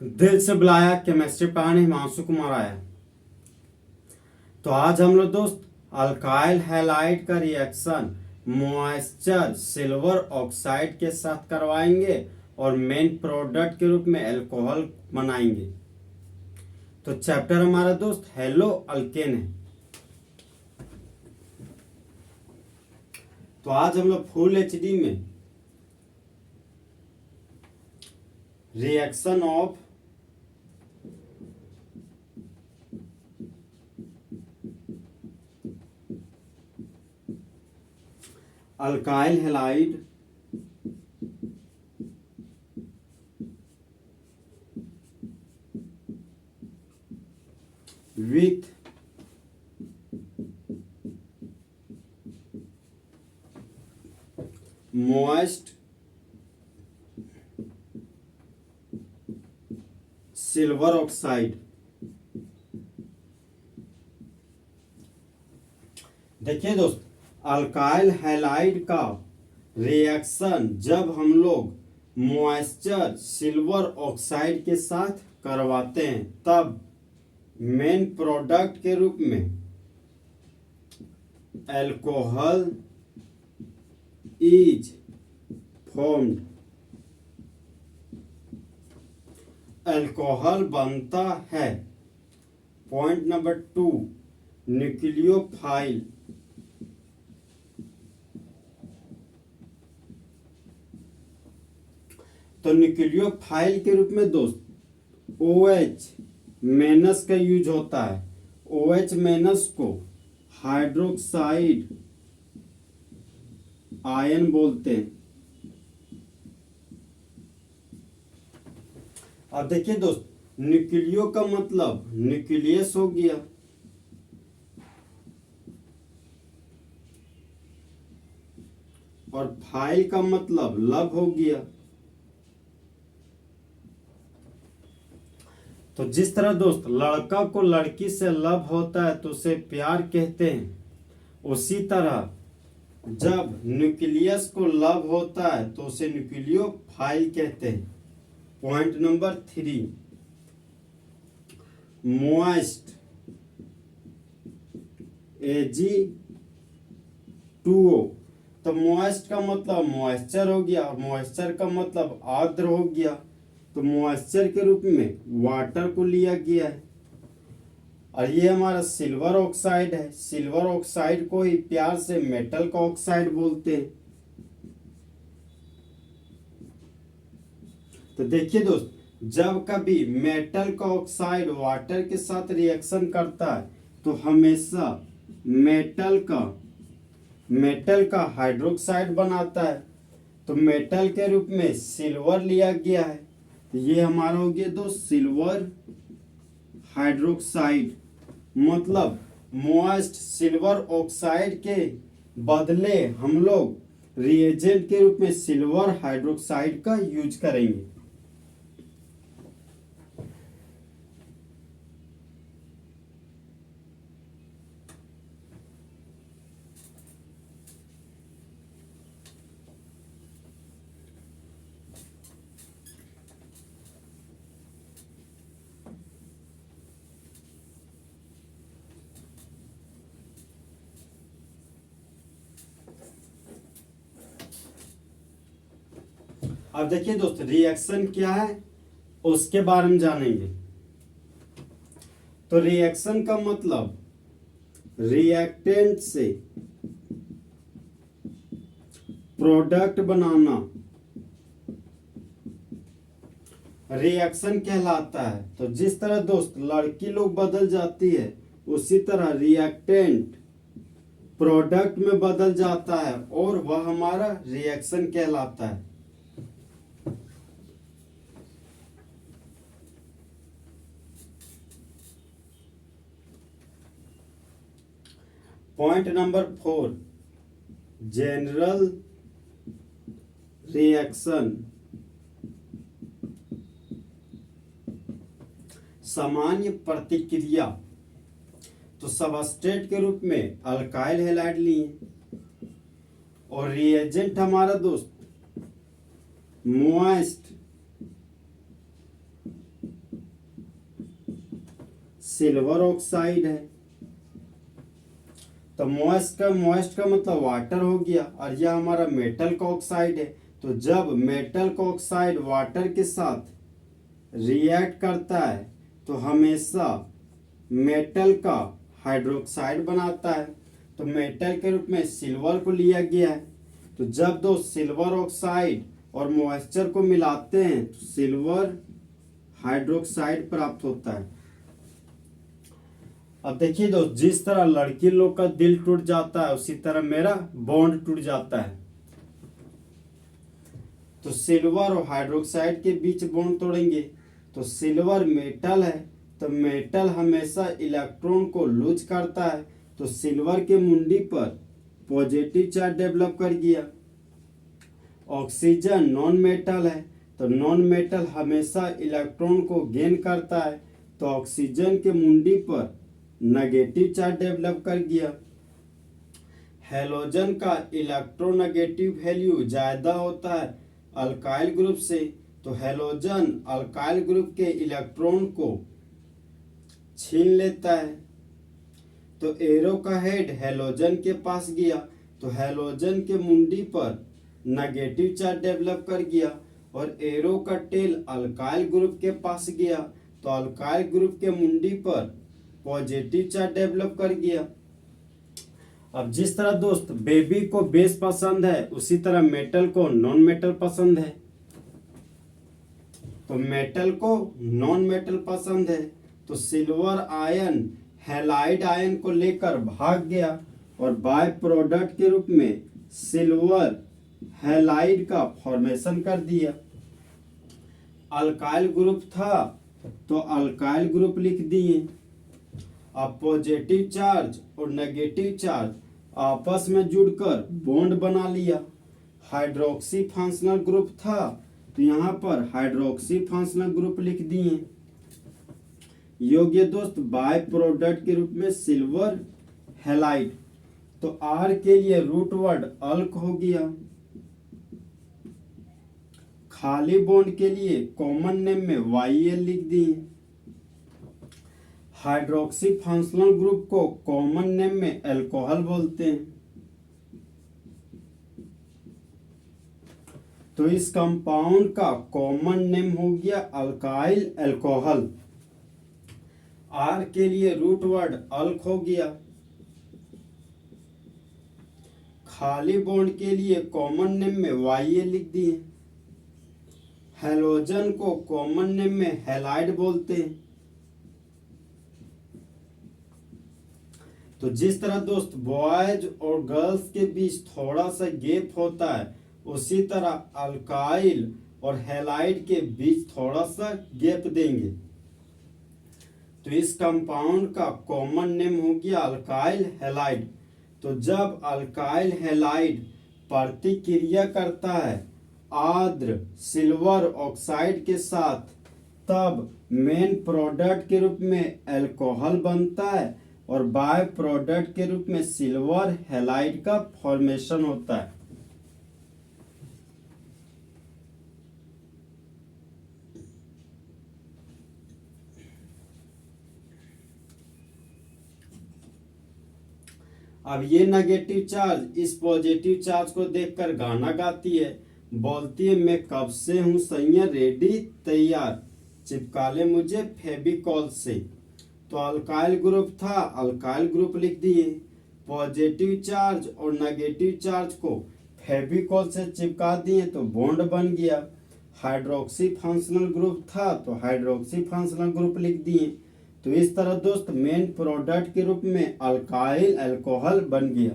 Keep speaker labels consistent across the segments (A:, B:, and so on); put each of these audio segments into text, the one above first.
A: दिल से बुलाया केमिस्ट्री पढ़ाने हिमांशु कुमार आया। तो आज हम लोग दोस्त अल्काइल हैलाइड का रिएक्शन मॉइस्चर सिल्वर ऑक्साइड के साथ करवाएंगे और मेन प्रोडक्ट के रूप में अल्कोहल बनाएंगे। तो चैप्टर हमारा दोस्त हेलो अल्केन है। तो आज हम लोग फुल एचडी में reaction of alkyl halide with moist silver oxide. देखिए दोस्त, अल्काइल हैलाइड का रिएक्शन जब हम लोग मॉइस्चर सिल्वर ऑक्साइड के साथ करवाते हैं तब मेन प्रोडक्ट के रूप में अल्कोहल इज फॉर्म्ड। अल्कोहल बनता है। पॉइंट नंबर 2, न्यूक्लियोफाइल तो न्यूक्लियोफाइल के रूप में दोस्त OH मेनस का यूज होता है। OH मेनस को हाइड्रोक्साइड आयन बोलते हैं। अब देखिए दोस्त, न्यूक्लियो का मतलब न्यूक्लियस हो गया और फाइल का मतलब लव हो गया। तो जिस तरह दोस्त लड़का को लड़की से लव होता है तो उसे प्यार कहते हैं, उसी तरह जब न्यूक्लियस को लव होता है तो उसे न्यूक्लियोफाइल कहते हैं। Point number 3, moist Ag2O। तो मोइस्ट का मतलब मॉइस्चर हो गया और मॉइस्चर का मतलब आर्द्र हो गया। तो मॉइस्चर के रूप में वाटर को लिया गया है और ये हमारा सिल्वर ऑक्साइड है। सिल्वर ऑक्साइड को ही प्यार से मेटल का ऑक्साइड बोलते हैं। तो देखिए दोस्त, जब कभी मेटल का ऑक्साइड वाटर के साथ रिएक्शन करता है तो हमेशा मेटल का हाइड्रोक्साइड बनाता है। तो मेटल के रूप में सिल्वर लिया गया है। तो ये हमारा हो गया दोस्त सिल्वर हाइड्रोक्साइड। मतलब मोइस्ट सिल्वर ऑक्साइड के बदले हम लोग रिएजेंट के रूप में सिल्वर हाइड्रोक्साइड का यूज करेंगे। अब देखिए दोस्त, रिएक्शन क्या है उसके बारे में जानेंगे। तो रिएक्शन का मतलब रिएक्टेंट से प्रोडक्ट बनाना रिएक्शन कहलाता है। तो जिस तरह दोस्त लड़की लोग बदल जाती है उसी तरह रिएक्टेंट प्रोडक्ट में बदल जाता है और वह हमारा रिएक्शन कहलाता है। पॉइंट नंबर 4, जनरल रिएक्शन सामान्य प्रतिक्रिया। तो सबस्ट्रेट के रूप में अल्काइल हैलाइड लिए और रिएजेंट हमारा दोस्त मोइस्ट सिल्वर ऑक्साइड है। तो मॉइस्ट का मतलब वाटर हो गया, और यह हमारा मेटल का ऑक्साइड है। तो जब मेटल का ऑक्साइड वाटर के साथ रिएक्ट करता है तो हमेशा मेटल का हाइड्रोक्साइड बनाता है। तो मेटल के रूप में सिल्वर को लिया गया है। तो जब दो सिल्वर ऑक्साइड और मॉइस्चर को मिलाते हैं तो सिल्वर हाइड्रोक्साइड प्राप्त होता है। अब देखिए दोस्त, जिस तरह लड़की लोग का दिल टूट जाता है उसी तरह मेरा बॉन्ड टूट जाता है। तो सिल्वर और हाइड्रोक्साइड के बीच बॉन्ड तोड़ेंगे। तो सिल्वर मेटल है, तो मेटल हमेशा इलेक्ट्रॉन को लूज करता है। तो सिल्वर के मुंडी पर पॉजिटिव चार्ज डेवलप कर गया। ऑक्सीजन नॉन मेटल है, तो नॉन मेटल हमेशा इलेक्ट्रॉन को गेन करता है। तो ऑक्सीजन के मुंडी पर नेगेटिव चार्ज डेवलप कर गया। हैलोजन का इलेक्ट्रोनेगेटिव वैल्यू ज्यादा होता है अल्काइल ग्रुप से। तो हैलोजन अल्काइल ग्रुप के इलेक्ट्रॉन को छीन लेता है। तो एरो का हेड हैलोजन के पास गया, तो हैलोजन के मुंडी पर नेगेटिव चार्ज डेवलप कर गया, और एरो का टेल अल्काइल ग्रुप के पास गया, तो अल्काइल ग्रुप के मुंडी पर पॉजिटिव चार्ज डेवलप कर गया। अब जिस तरह दोस्त बेबी को बेस पसंद है उसी तरह मेटल को नॉन मेटल पसंद है। तो मेटल को नॉन मेटल पसंद है, तो सिल्वर आयन हैलाइड आयन को लेकर भाग गया और बाय प्रोडक्ट के रूप में सिल्वर हैलाइड का फॉर्मेशन कर दिया। अल्काइल ग्रुप था तो अल्काइल ग्रुप लिख दिए। अब पॉजिटिव चार्ज और नेगेटिव चार्ज आपस में जुड़कर बॉन्ड बना लिया। हाइड्रोक्सी फंक्शनल ग्रुप था तो यहाँ पर हाइड्रोक्सी फंक्शनल ग्रुप लिख दिए। योग्य दोस्त बाय प्रोडक्ट के रूप में सिल्वर हैलाइड। तो आर के लिए रूट वर्ड अल्क हो गया। खाली बॉन्ड के लिए कॉमन नेम में YL लिख दिए। हाइड्रोक्सी फंक्शनल ग्रुप को कॉमन नेम में अल्कोहल बोलते हैं। तो इस कंपाउंड का कॉमन नेम हो गया अल्काइल अल्कोहल। आर के लिए रूट वर्ड अल्क हो गया। खाली बॉन्ड के लिए कॉमन नेम में YL लिख दिए। हैलोजन को कॉमन नेम में हैलाइड बोलते हैं। तो जिस तरह दोस्त बॉयज और गर्ल्स के बीच थोड़ा सा गैप होता है उसी तरह अल्काइल और हैलाइड के बीच थोड़ा सा गैप देंगे। तो इस कंपाउंड का कॉमन नेम हो गया अल्काइल हैलाइड। तो जब अल्काइल हैलाइड प्रतिक्रिया करता है आर्द्र सिल्वर ऑक्साइड के साथ तब मेन प्रोडक्ट के रूप में अल्कोहल बनता है और बाय प्रोडक्ट के रूप में सिल्वर हैलाइड का फॉर्मेशन होता है। अब ये नेगेटिव चार्ज इस पॉजिटिव चार्ज को देखकर गाना गाती है, बोलती है मैं कब से हूं सैया रेडी तैयार, चिपका ले मुझे फेविकॉल से। तो अल्काइल ग्रुप था, अल्काइल ग्रुप लिख दिए। पॉजिटिव चार्ज और नेगेटिव चार्ज को फेविकॉल से चिपका दिए तो बॉन्ड बन गया। हाइड्रोक्सी फंक्शनल ग्रुप था तो हाइड्रोक्सी फंक्शनल ग्रुप लिख दिए। तो इस तरह दोस्त मेन प्रोडक्ट के रूप में अल्काइल अल्कोहल बन गया।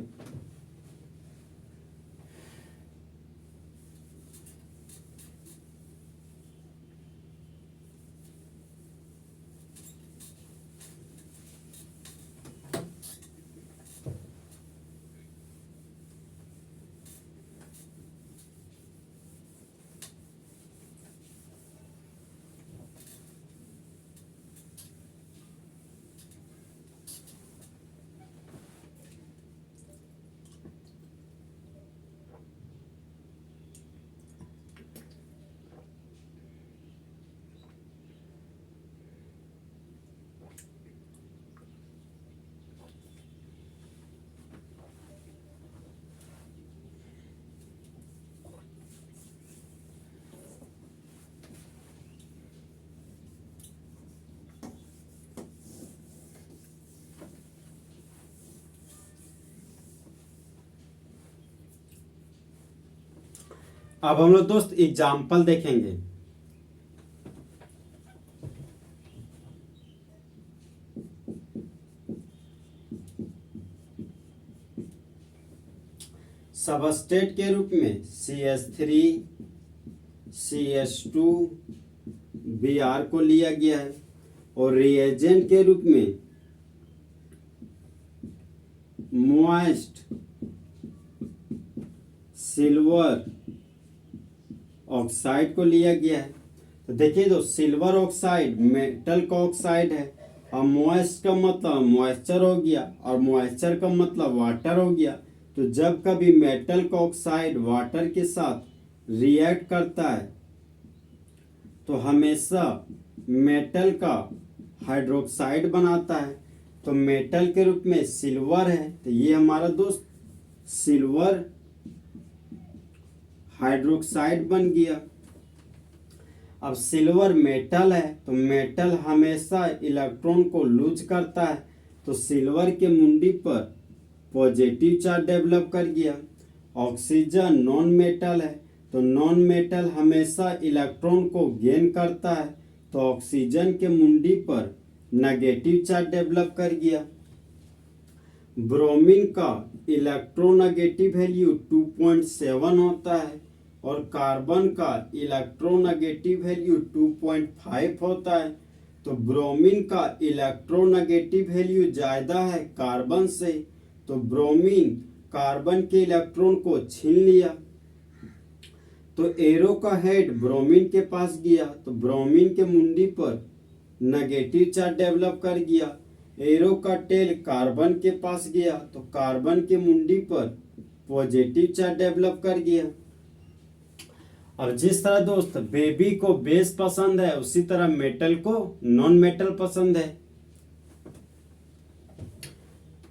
A: अब हम लोग दोस्त एग्जाम्पल देखेंगे। सबस्ट्रेट के रूप में CH3 CH2 Br को लिया गया है और रिएजेंट के रूप में मॉइस्ट सिल्वर ऑक्साइड को लिया गया है। तो देखिए दो, सिल्वर ऑक्साइड मेटल का ऑक्साइड है और मॉइस्ट का मतलब मॉइस्चर हो गया और मॉइस्चर का मतलब वाटर हो गया। तो जब कभी मेटल का ऑक्साइड वाटर के साथ रिएक्ट करता है तो हमेशा मेटल का हाइड्रोक्साइड बनाता है। तो मेटल के रूप में सिल्वर है, तो ये हमारा दोस्त सिल्वर हाइड्रोक्साइड बन गया। अब सिल्वर मेटल है, तो मेटल हमेशा इलेक्ट्रॉन को लूज करता है, तो सिल्वर के मुंडी पर पॉजिटिव चार्ज डेवलप कर गया। ऑक्सीजन नॉन मेटल है, तो नॉन मेटल हमेशा इलेक्ट्रॉन को गेन करता है, तो ऑक्सीजन के मुंडी पर नेगेटिव चार्ज डेवलप कर गया। ब्रोमीन का इलेक्ट्रोनेगेटिव वैल्यू 2.7 होता है और कार्बन का इलेक्ट्रोनेगेटिव वैल्यू 2.5 होता है। तो ब्रोमीन का इलेक्ट्रोनेगेटिव वैल्यू ज़्यादा है कार्बन से, तो ब्रोमीन कार्बन के इलेक्ट्रॉन को छीन लिया। तो एरो का हेड ब्रोमीन के पास गया, तो ब्रोमीन के मुंडी पर नेगेटिव चार्ज डेवलप कर गया। एरो का टेल कार्बन के पास गया, तो कार्बन के मुंडी पर पॉजिटिव चार्ज डेवलप कर गया। अब जिस तरह दोस्त बेबी को बेस पसंद है, उसी तरह मेटल को नॉन मेटल पसंद है।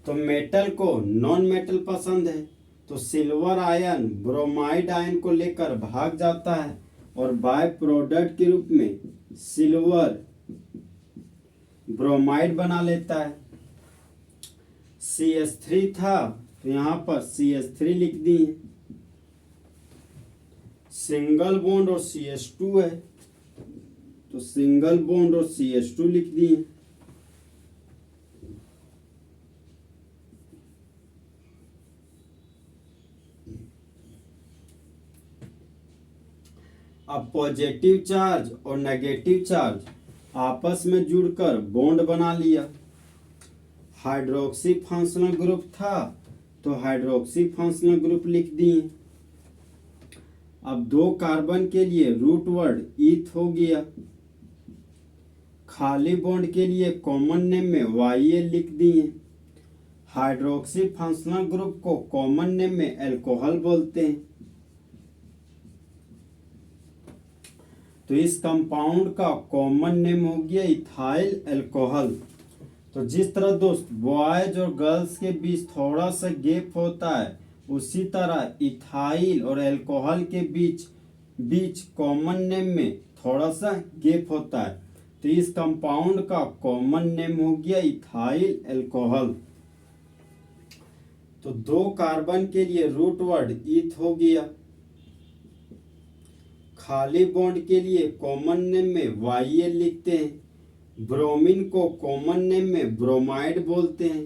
A: तो मेटल को नॉन मेटल पसंद है, तो सिल्वर आयन ब्रोमाइड आयन को लेकर भाग जाता है और बाय प्रोडक्ट के रूप में सिल्वर ब्रोमाइड बना लेता है। CH3 था, तो यहाँ पर CH3 लिख दिए। सिंगल बॉन्ड और CH2 है, तो सिंगल बॉन्ड और CH2 लिख दिए। अब पॉजिटिव चार्ज और नेगेटिव चार्ज आपस में जुड़कर बॉन्ड बना लिया। हाइड्रोक्सी फंक्शनल ग्रुप था, तो हाइड्रोक्सी फंक्शनल ग्रुप लिख दिए। अब 2 कार्बन के लिए रूट वर्ड ईथ हो गया। खाली बॉन्ड के लिए कॉमन नेम में YL लिख दिए। हाइड्रोक्सी फंक्शनल ग्रुप को कॉमन नेम में अल्कोहल बोलते हैं। तो इस कंपाउंड का कॉमन नेम हो गया इथाइल अल्कोहल। तो जिस तरह दोस्त बॉयज और गर्ल्स के बीच थोड़ा सा गैप होता है, उसी तरह इथाइल और अल्कोहल के बीच कॉमन नेम में थोड़ा सा गैप होता है। तो इस कंपाउंड का कॉमन नेम हो गया इथाइल अल्कोहल। तो 2 कार्बन के लिए रूट वर्ड ईथ हो गया। खाली बॉन्ड के लिए कॉमन नेम में YL लिखते हैं। ब्रोमीन को कॉमन नेम में ब्रोमाइड बोलते हैं।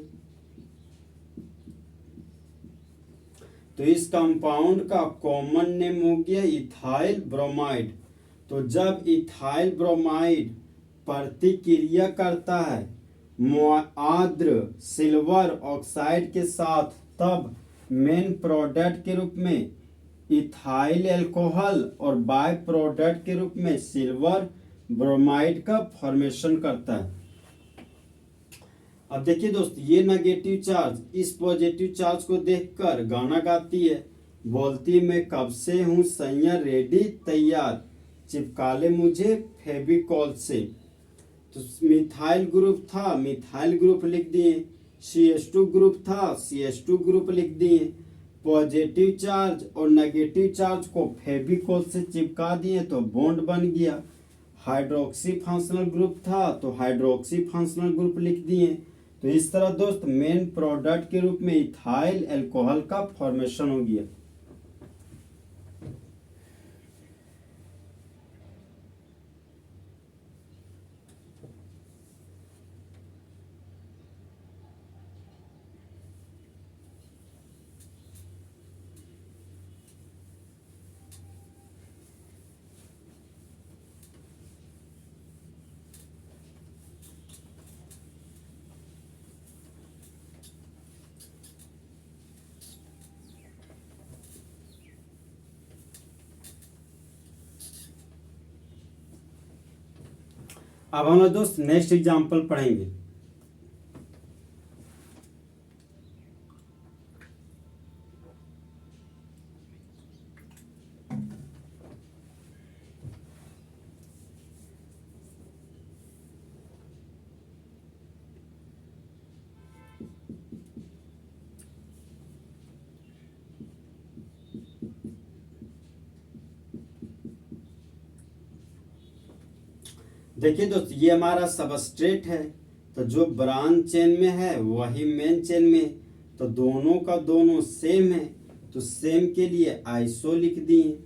A: तो इस कंपाउंड का कॉमन नेम हो गया इथाइल ब्रोमाइड। तो जब इथाइल ब्रोमाइड प्रतिक्रिया करता है आर्द्र सिल्वर ऑक्साइड के साथ, तब मेन प्रोडक्ट के रूप में इथाइल अल्कोहल और बाय प्रोडक्ट के रूप में सिल्वर ब्रोमाइड का फॉर्मेशन करता है। अब देखिए दोस्त, ये नेगेटिव चार्ज इस पॉजिटिव चार्ज को देखकर गाना गाती है, बोलती मैं कब से हूँ सैया रेडी तैयार, चिपका ले मुझे फेविकॉल से। तो मिथाइल ग्रुप था, मिथाइल ग्रुप लिख दिए। CH2 ग्रुप था, CH2 ग्रुप लिख दिए। पॉजिटिव चार्ज और नेगेटिव चार्ज को फेविकॉल से चिपका दिए तो बॉन्ड बन गया। हाइड्रोक्सी फंक्शनल ग्रुप था, तो हाइड्रोक्सी फंक्शनल ग्रुप लिख दिए। तो इस तरह दोस्त मेन प्रोडक्ट के रूप में इथाइल अल्कोहल का फॉर्मेशन हो गया। अब हम लोग दोस्त नेक्स्ट एग्जाम्पल पढ़ेंगे। देखिए दोस्त, ये हमारा सबस्ट्रेट है, तो जो ब्रांच चेन में है वही मेन चेन में, तो दोनों का दोनों सेम है, तो सेम के लिए आइसो लिख दिए।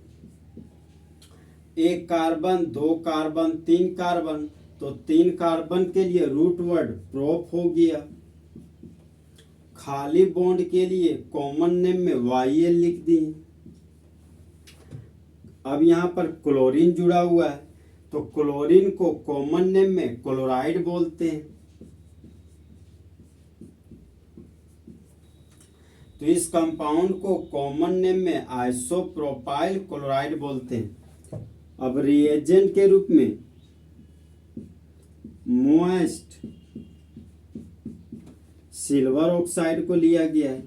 A: एक कार्बन, दो कार्बन, तीन कार्बन, तो तीन कार्बन के लिए रूट वर्ड प्रोप हो गया। खाली बॉन्ड के लिए कॉमन नेम में YL लिख दिए। अब यहाँ पर क्लोरीन जुड़ा हुआ है, तो क्लोरीन को कॉमन नेम में क्लोराइड बोलते हैं। तो इस कंपाउंड को कॉमन नेम में आइसोप्रोपाइल क्लोराइड बोलते हैं। अब रिएजेंट के रूप में मोइस्ट सिल्वर ऑक्साइड को लिया गया है।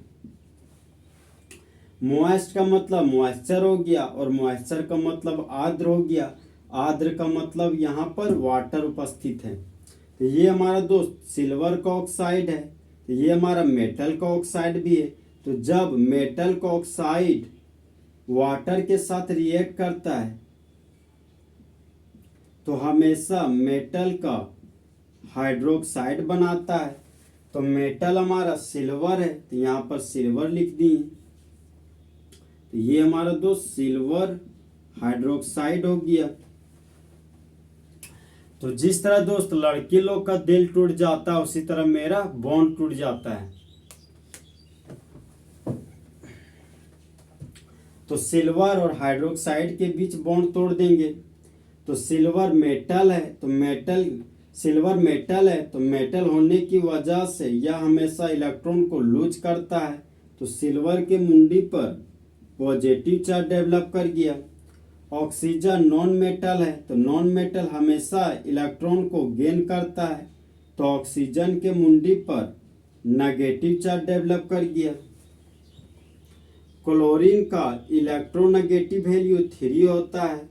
A: मोइस्ट का मतलब मॉइस्चर हो गया, और मॉइस्चर का मतलब आर्द्र हो गया। आर्द्र का मतलब यहाँ पर वाटर उपस्थित है। तो ये हमारा दोस्त सिल्वर का ऑक्साइड है, तो ये हमारा मेटल का ऑक्साइड भी है। तो जब मेटल का ऑक्साइड वाटर के साथ रिएक्ट करता है तो हमेशा मेटल का हाइड्रोक्साइड बनाता है। तो मेटल हमारा सिल्वर है, तो यहाँ पर सिल्वर लिख दिए। तो ये हमारा दोस्त सिल्वर हाइड्रोक्साइड हो गया। तो जिस तरह दोस्त लड़की लोग का दिल टूट जाता है, उसी तरह मेरा बॉन्ड टूट जाता है। तो सिल्वर और हाइड्रोक्साइड के बीच बॉन्ड तोड़ देंगे। तो सिल्वर मेटल है, तो सिल्वर मेटल है, तो मेटल होने की वजह से यह हमेशा इलेक्ट्रॉन को लूज करता है। तो सिल्वर के मुंडी पर पॉजिटिव चार्ज डेवलप कर गया। ऑक्सीजन नॉन मेटल है, तो नॉन मेटल हमेशा इलेक्ट्रॉन को गेन करता है, तो ऑक्सीजन के मुंडी पर नेगेटिव चार्ज डेवलप कर गया। क्लोरीन का इलेक्ट्रोनेगेटिव वैल्यू 3 होता है,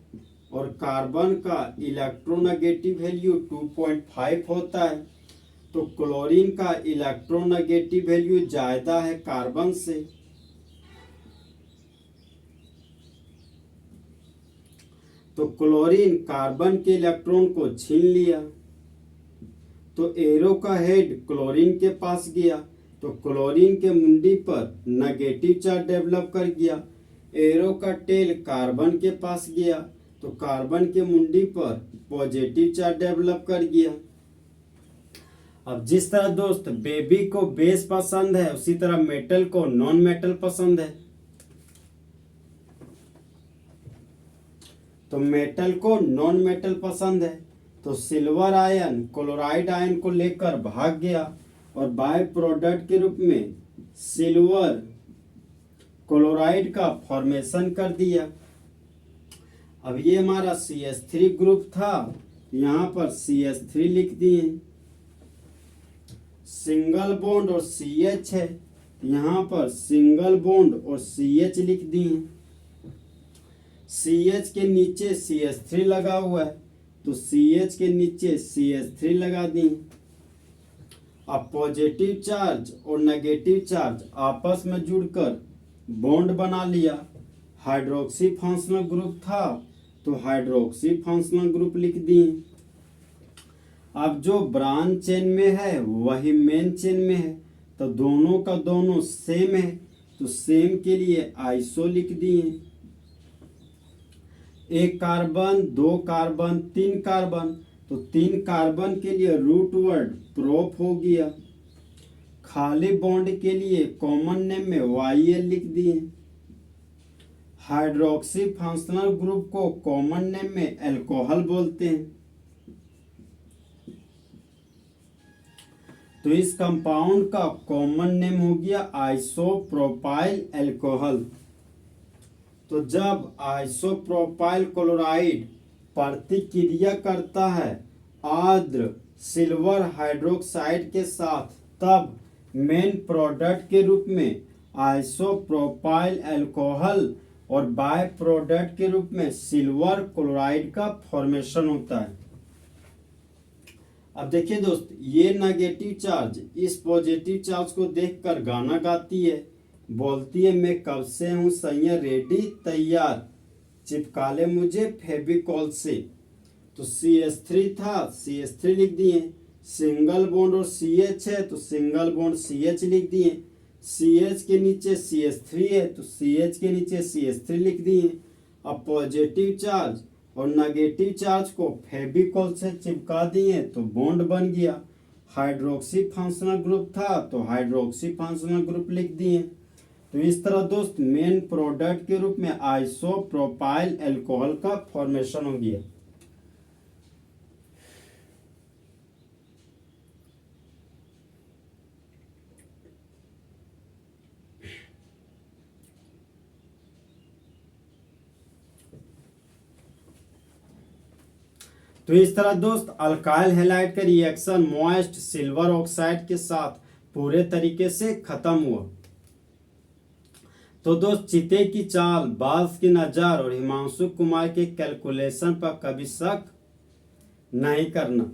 A: और कार्बन का इलेक्ट्रोनेगेटिव वैल्यू 2.5 होता है। तो क्लोरीन का इलेक्ट्रोनेगेटिव वैल्यू ज्यादा है कार्बन से। तो क्लोरीन कार्बन के इलेक्ट्रॉन को छीन लिया, तो एरो का हेड क्लोरीन के पास गया, तो क्लोरीन के मुंडी पर नेगेटिव चार्ज डेवलप कर गया। एरो का टेल कार्बन के पास गया, तो कार्बन के मुंडी पर पॉजिटिव चार्ज डेवलप कर गया। अब जिस तरह दोस्त बेबी को बेस पसंद है, उसी तरह मेटल को नॉन मेटल पसंद है। तो मेटल को नॉन मेटल पसंद है, तो सिल्वर आयन क्लोराइड आयन को लेकर भाग गया, और बाय प्रोडक्ट के रूप में सिल्वर क्लोराइड का फॉर्मेशन कर दिया। अब ये हमारा CH3 ग्रुप था, यहाँ पर CH3 लिख दिए। सिंगल बॉन्ड और CH है, यहाँ पर सिंगल बॉन्ड और CH लिख दिए। CH के नीचे CH3 लगा हुआ है, तो CH के नीचे CH3 लगा दिए। अब पॉजिटिव चार्ज और नेगेटिव चार्ज आपस में जुड़कर बॉन्ड बना लिया। हाइड्रोक्सी फंक्शनल ग्रुप था, तो हाइड्रोक्सी फंक्शनल ग्रुप लिख दिए। अब जो ब्रांच चेन में है वही मेन चेन में है, तो दोनों का दोनों सेम है, तो सेम के लिए आइसो लिख दिए। एक कार्बन, दो कार्बन, तीन कार्बन, तो तीन कार्बन के लिए रूट वर्ड प्रोप हो गया। खाली बॉन्ड के लिए कॉमन नेम में YL लिख दिए। हाइड्रोक्सी फंक्शनल ग्रुप को कॉमन नेम में अल्कोहल बोलते हैं। तो इस कंपाउंड का कॉमन नेम हो गया आइसोप्रोपाइल अल्कोहल। तो जब आइसोप्रोपाइल क्लोराइड प्रतिक्रिया करता है आर्द्र सिल्वर हाइड्रोक्साइड के साथ, तब मेन प्रोडक्ट के रूप में आइसोप्रोपाइल अल्कोहल और बाय प्रोडक्ट के रूप में सिल्वर क्लोराइड का फॉर्मेशन होता है। अब देखिए दोस्त, ये नेगेटिव चार्ज इस पॉजिटिव चार्ज को देखकर गाना गाती है, बोलती है मैं कब से हूं सैया रेडी तैयार, चिपका ले मुझे फेविकॉल से। तो CH3 था, CH3 लिख दिए, सिंगल बॉन्ड और CH है तो सिंगल बॉन्ड CH लिख दिए, CH के नीचे CH3 है तो CH के नीचे CH3 लिख दिए। अब पॉजिटिव चार्ज और नेगेटिव चार्ज को फेविकॉल से चिपका दिए तो बॉन्ड बन गया। हाइड्रोक्सी फंक्शनल ग्रुप था तो हाइड्रोक्सी फंक्शनल ग्रुप लिख दिए। तो इस तरह दोस्त मेन प्रोडक्ट के रूप में आइसोप्रोपाइल अल्कोहल का फॉर्मेशन हो गया। तो इस तरह दोस्त अल्काइल हैलाइड का रिएक्शन मॉइस्ट सिल्वर ऑक्साइड के साथ पूरे तरीके से खत्म हुआ। तो दोस्त चिते की चाल, बाल्स की नजर और हिमांशु कुमार के कैलकुलेशन पर कभी शक नहीं करना।